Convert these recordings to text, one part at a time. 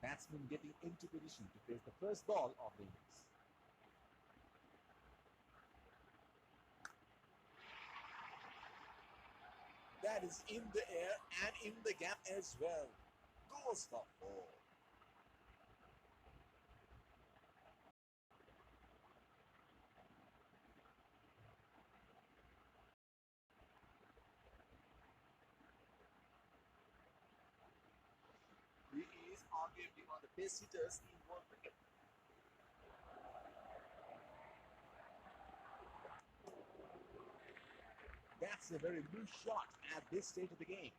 Batsman getting into position to face the first ball of the innings. That is in the air and in the gap as well. Goes for 4. He is arguably one of the best hitters in world cricket. That's a very loose shot at this stage of the game.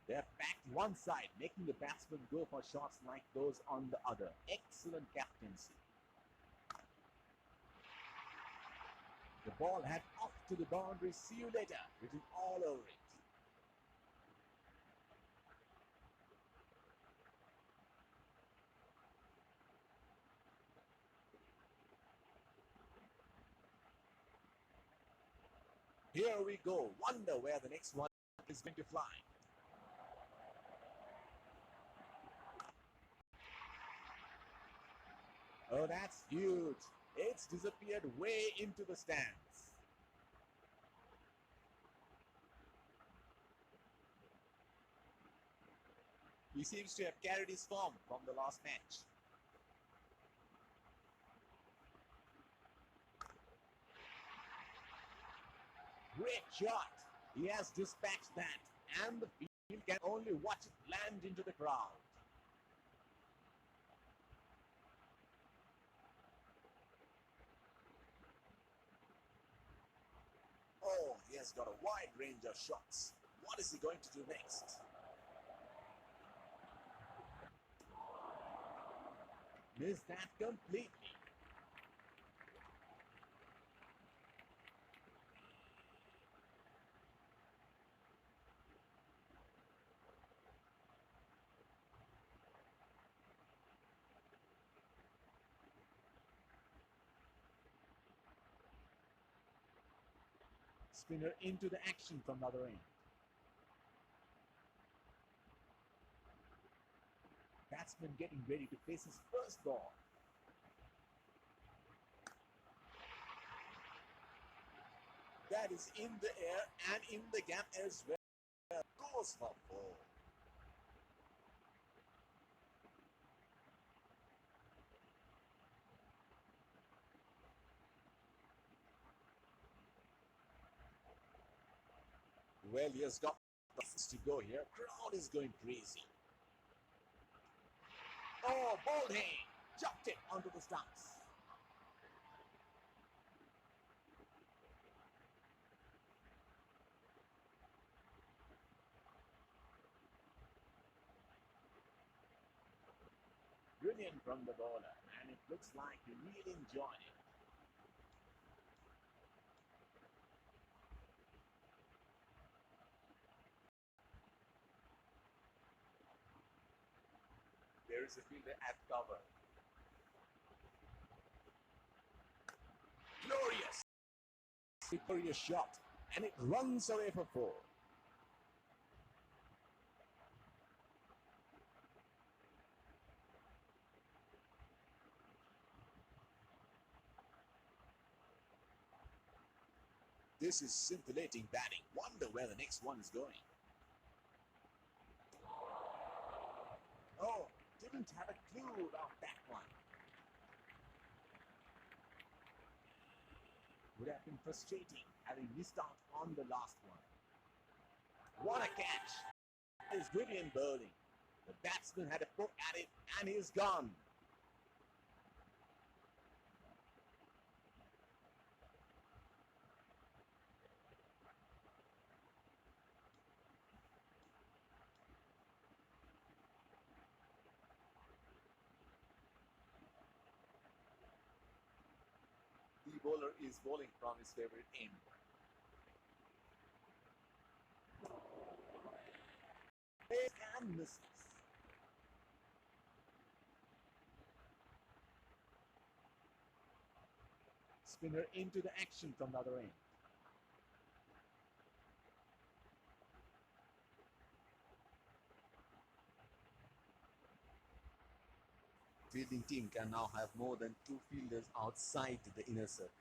They're packed one side, making the batsmen go for shots like those on the other. Excellent captaincy. The ball had off to the boundary. See you later. Written all over it. Here we go. Wonder where the next one is going to fly. Oh, that's huge. It's disappeared way into the stands. He seems to have carried his form from the last match. Great shot. He has dispatched that, and the field can only watch it land into the crowd. Oh, he has got a wide range of shots. What is he going to do next? Missed that completely. Spinner into the action from the other end. Batsman getting ready to face his first ball. That is in the air and in the gap as well. Goes for 4. Well, he has got things to go here. Crowd is going crazy. Oh, ball hit. Chopped it onto the stumps. Brilliant from the bowler, and it looks like he really enjoyed it. There is a fielder at cover. Glorious shot, and it runs away for 4. This is scintillating batting. Wonder where the next one is going. Oh, didn't have a clue about that one. Would have been frustrating having missed out on the last one. What a catch! That is brilliant bowling. The batsman had a poke at it, and he's gone. The bowler is bowling from his favorite end. And misses. Spinner into the action from the other end. fielding team can now have more than 2 fielders outside the inner circle.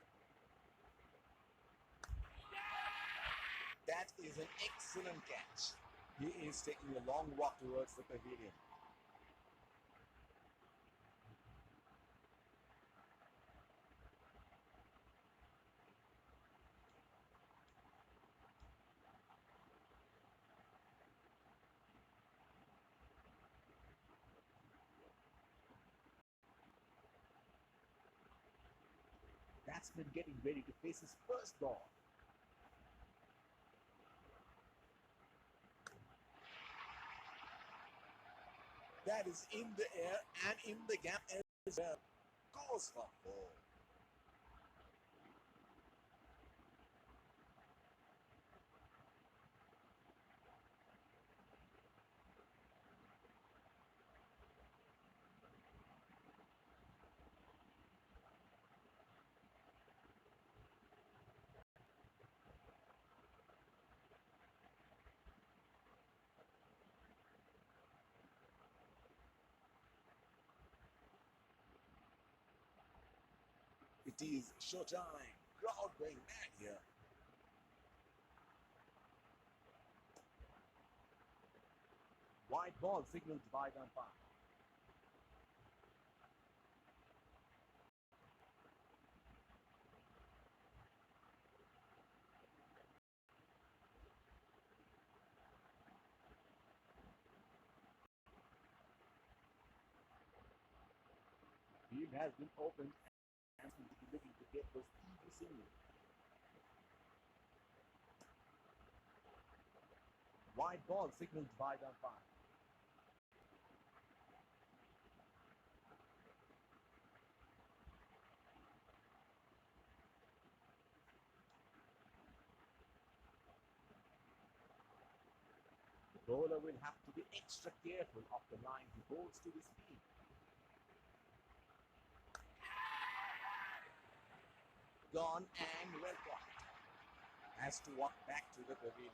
That is an excellent catch. He is taking a long walk towards the pavilion. Batsman getting ready to face his first ball. That is in the air and in the gap as well. Goes for 4. It is showtime. Crowd going mad here. White ball signaled by the umpire. Field has been opened and will be looking to get those easy singles. White ball signaled by the umpire. The bowler will have to be extra careful of the line he bowls to this field. Gone and well caught. Has to walk back to the pavilion.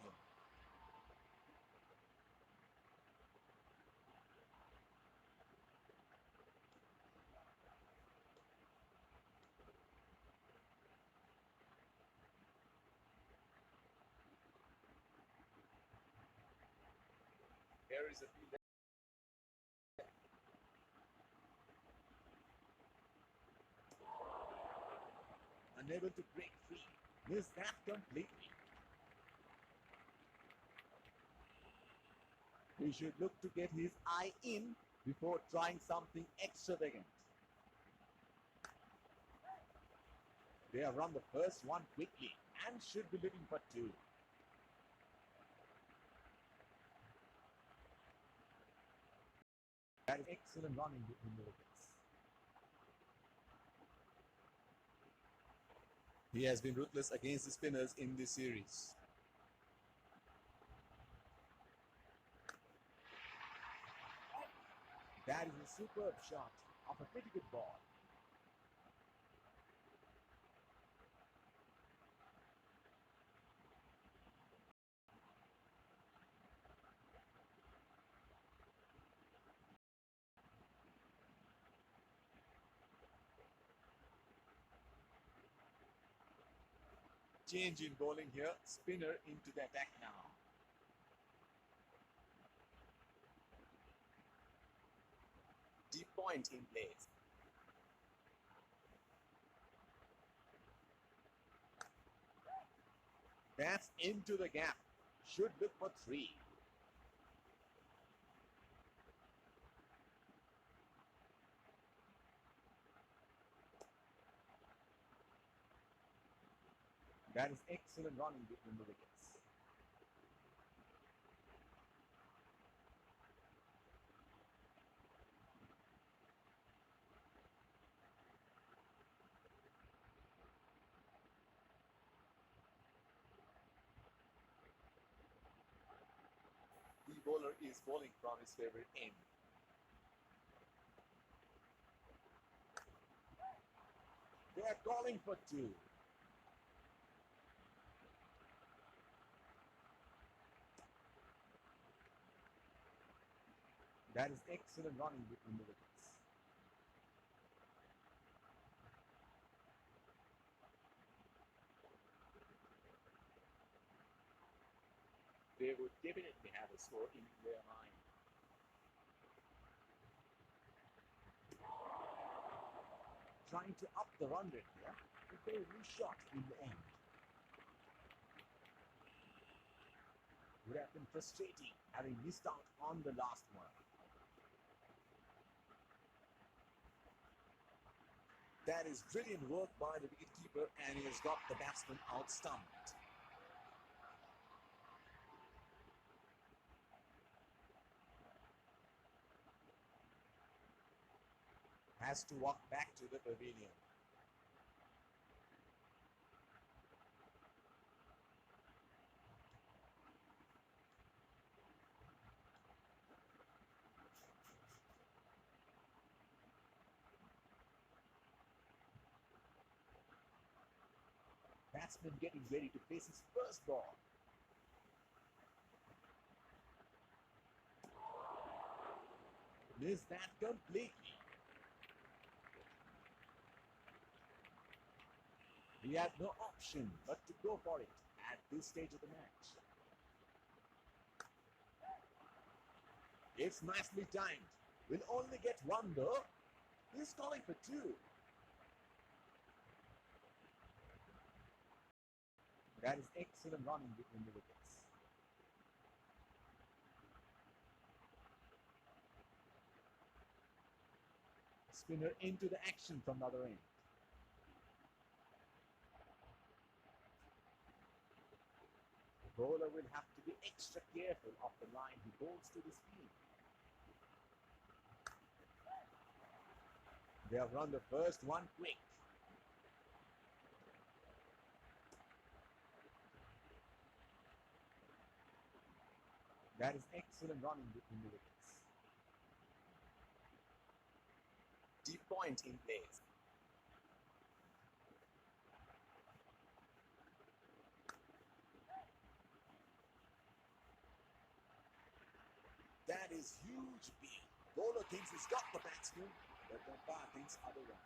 Here is a field. Unable to break free. Missed that completely. He should look to get his eye in before trying something extravagant. They have run the first one quickly and should be looking for 2. That is excellent running between the wickets. He has been ruthless against the spinners in this series. That is a superb shot of a pretty good ball. Change in bowling here. Spinner into the attack now. Deep point in place. That's into the gap. Should look for 3. That is excellent running between the wickets. The bowler is bowling from his favorite end. They are calling for 2. That is excellent running between the wickets. definitely have a score in their mind. Trying to up the run rate here, but very loose shot in the end. Would have been frustrating having missed out on the last one. That is brilliant work by the wicketkeeper, and he has got the batsman out-stumped. Has to walk back to the pavilion. Batsman getting ready to face his first ball. Missed that completely. He had no option but to go for it at this stage of the match. It's nicely timed. We'll only get one though. He's calling for two. That is excellent running between the wickets. Spinner into the action from the other end. The bowler will have to be extra careful of the line he bowls to the spin. They have run the first one quick. That is excellent running between the wickets. Deep point in place. That is huge beat. Bowler thinks he's got the batsman, but the umpire thinks otherwise.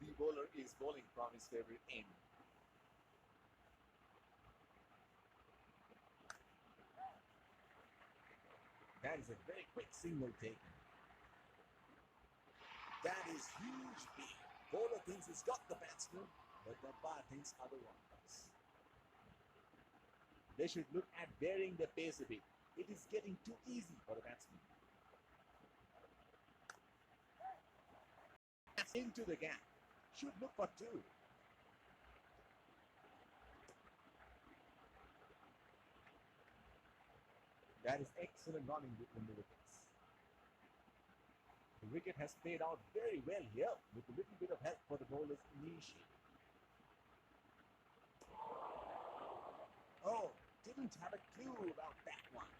The bowler is bowling from his favorite end. That is a very quick single taken. That is huge beat. Bowler thinks he's got the batsman, but the umpire thinks otherwise. They should look at varying the pace a bit. It is getting too easy for the batsman. That's into the gap. Should look for two. That is excellent running between the wickets. The wicket has played out very well here with a little bit of help for the bowlers initially. Oh, didn't have a clue about that one.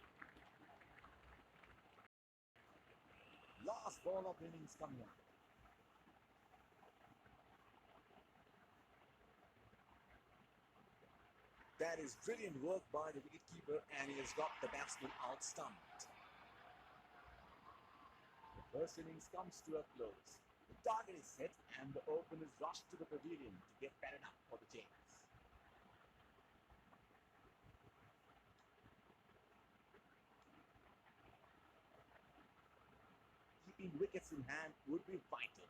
Last ball of innings coming up. That is brilliant work by the wicketkeeper, and he has got the batsman out-stumped. The first innings comes to a close. The target is set, and the openers rush to the pavilion to get batted up for the chase. Keeping wickets in hand would be vital.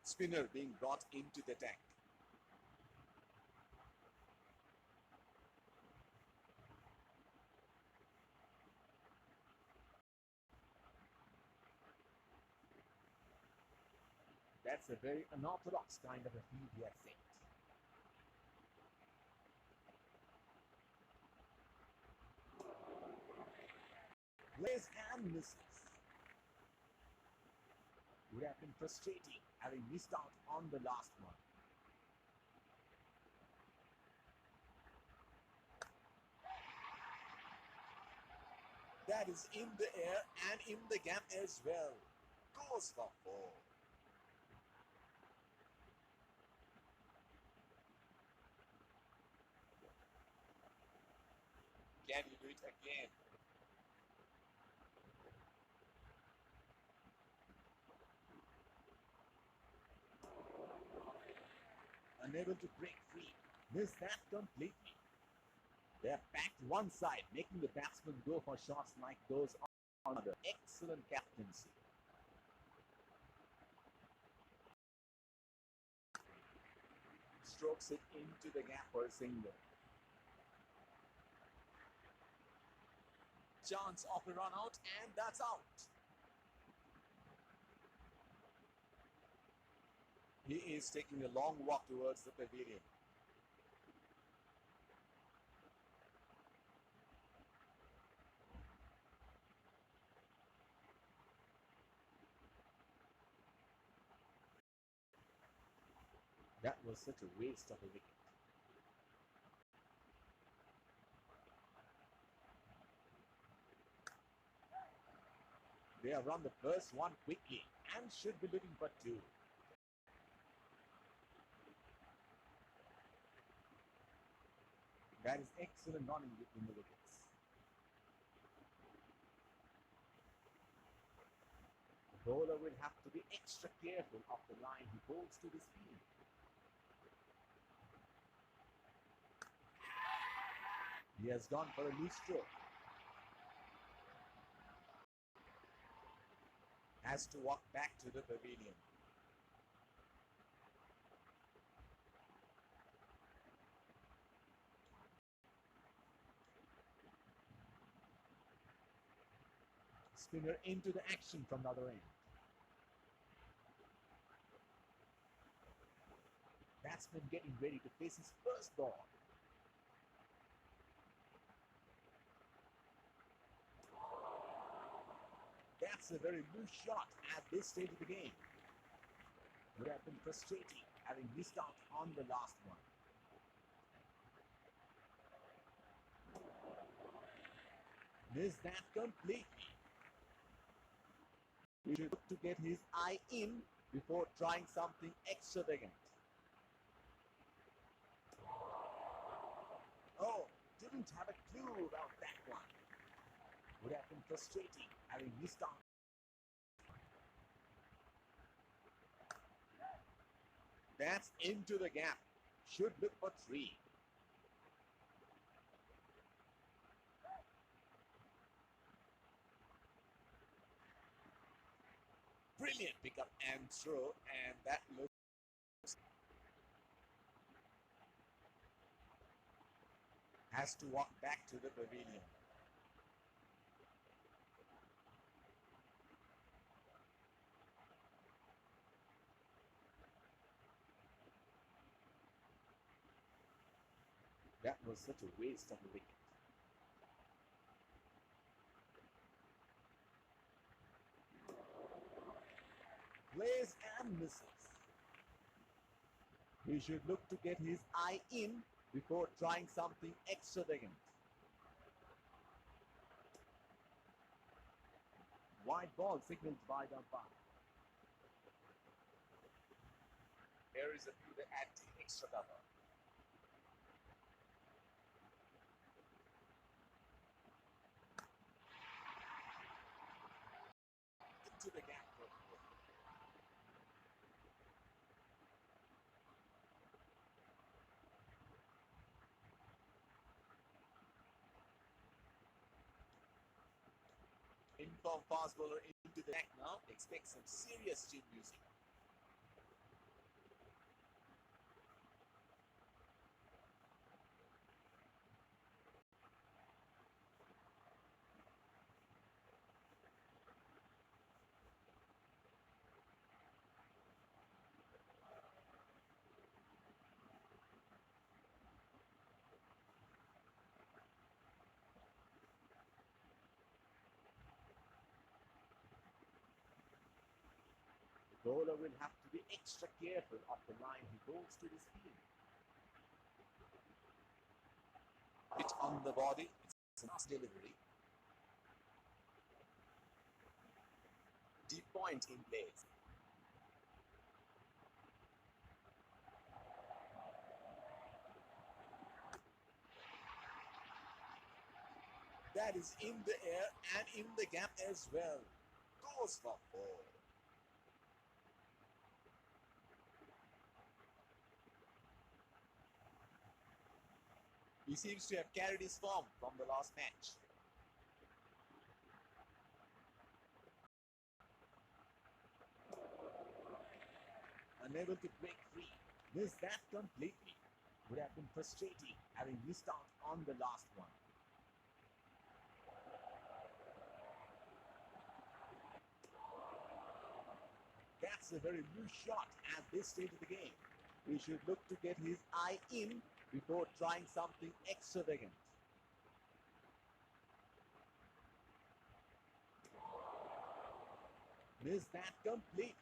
Spinner being brought into the deck. That's a very unorthodox kind of a field he has set. Plays and misses. Would have been frustrating having missed out on the last one. That is in the air and in the gap as well. Goes for four. Can you do it again? unable to break free. Missed that completely. They're packed one side, making the batsmen go for shots like those on the excellent captaincy. Strokes it into the gap for a single. Chance of a run out, and that's out. He is taking a long walk towards the pavilion. That was such a waste of a wicket. They have run the first one quickly and should be looking for two. That is excellent running between the wickets. The bowler will have to be extra careful of the line he holds to this field. He has gone for a loose stroke. Has to walk back to the pavilion. Spinner into the action from the other end. Batsman getting ready to face his first ball. That's a very loose shot at this stage of the game. Would have been frustrating having missed out on the last one. Missed that completely. He should look to get his eye in before trying something extravagant. Oh, didn't have a clue about that one. Would have been frustrating having missed out. That's into the gap. Should look for three. Brilliant pickup and throw, and that looks. Has to walk back to the pavilion. That was such a waste of a wicket. Plays and misses. He should look to get his eye in before trying something extravagant. Wide ball signaled by the umpire. Here is a fielder at the extra cover. Into the gap. Informed fast bowler into the back now. Expect some serious chin music. The bowler will have to be extra careful of the line he holds to this field. Hit on the body. It's a nice delivery. Deep point in place. That is in the air and in the gap as well. Goes for four. He seems to have carried his form from the last match. Unable to break free. Missed that completely. Would have been frustrating having missed out on the last one. That's a very loose shot at this stage of the game. He should look to get his eye in before trying something extravagant. Missed that completely.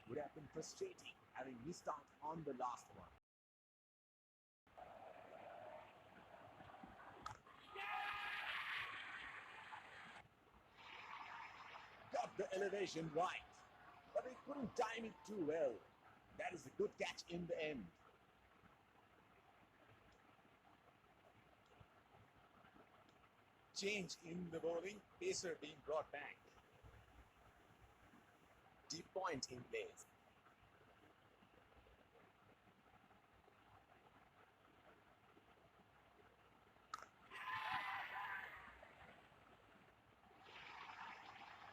Would have been frustrating having missed out on the last one. Got the elevation right, but he couldn't time it too well. That is a good catch in the end. Change in the bowling, pacer being brought back. Deep point in place.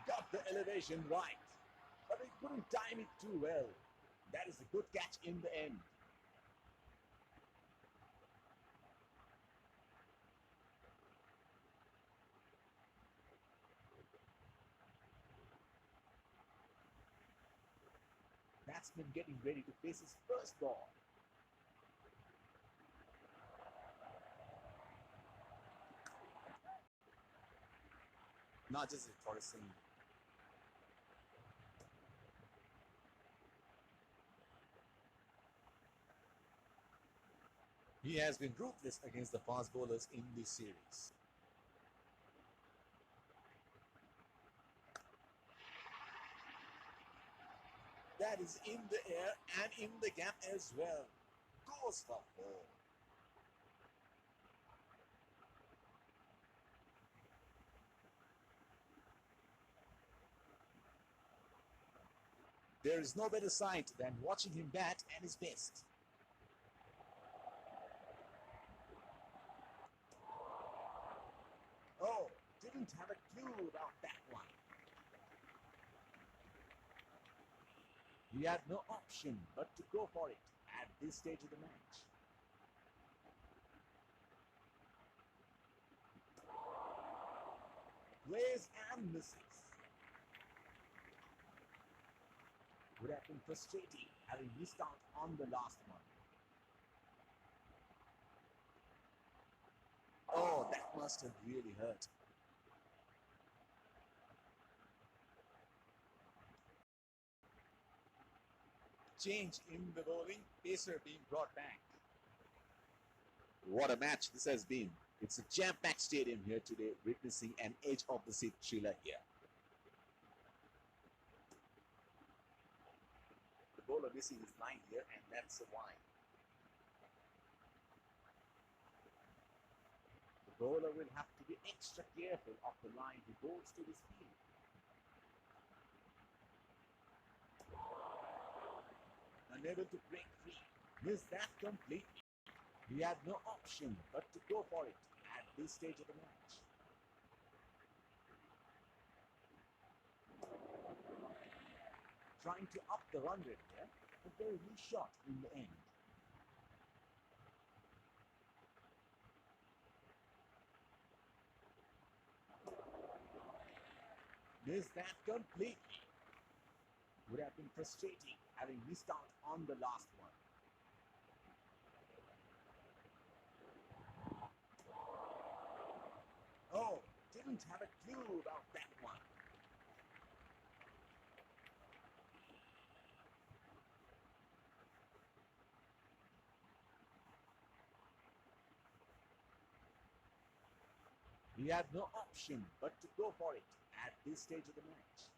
Got the elevation right, but he couldn't time it too well. That is a good catch in the end. Batsman getting ready to face his first ball. Not just for a single. He has been ruthless against the fast bowlers in this series. That is in the air and in the gap as well. Goes for 4. There is no better sight than watching him bat at his best. Oh, didn't have a clue about that one. He had no option but to go for it at this stage of the match. Plays and misses. Would have been frustrating having missed out on the last one. Oh, that must have really hurt. Change in the bowling, pacer being brought back. What a match this has been. It's a jam-packed stadium here today, witnessing an edge of the seat thriller here. The bowler missing his line here, and that's a wide. The bowler will have to be extra careful of the line he bowls to this field. Unable to break free. Missed that completely. He had no option but to go for it at this stage of the match. Trying to up the run rate here, but very loose shot in the end. Missed that completely. Would have been frustrating having missed out on the last one. Oh, didn't have a clue about that one. He had no option but to go for it at this stage of the match.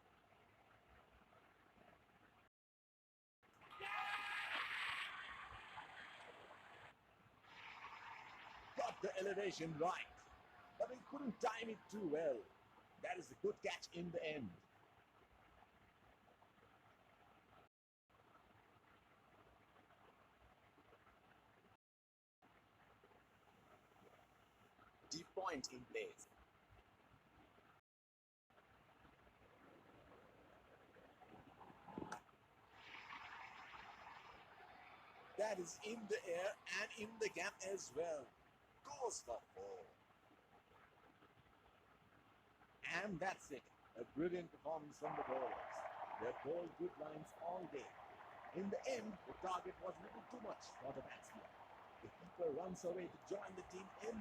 Got the elevation right, but he couldn't time it too well. That is a good catch in the end. point in place. That is in the air and in the gap as well. Goes for 4. And that's it. A brilliant performance from the bowlers. They bowled good lines all day. In the end, the target was a little too much for the batsman. The keeper runs away to join the team in the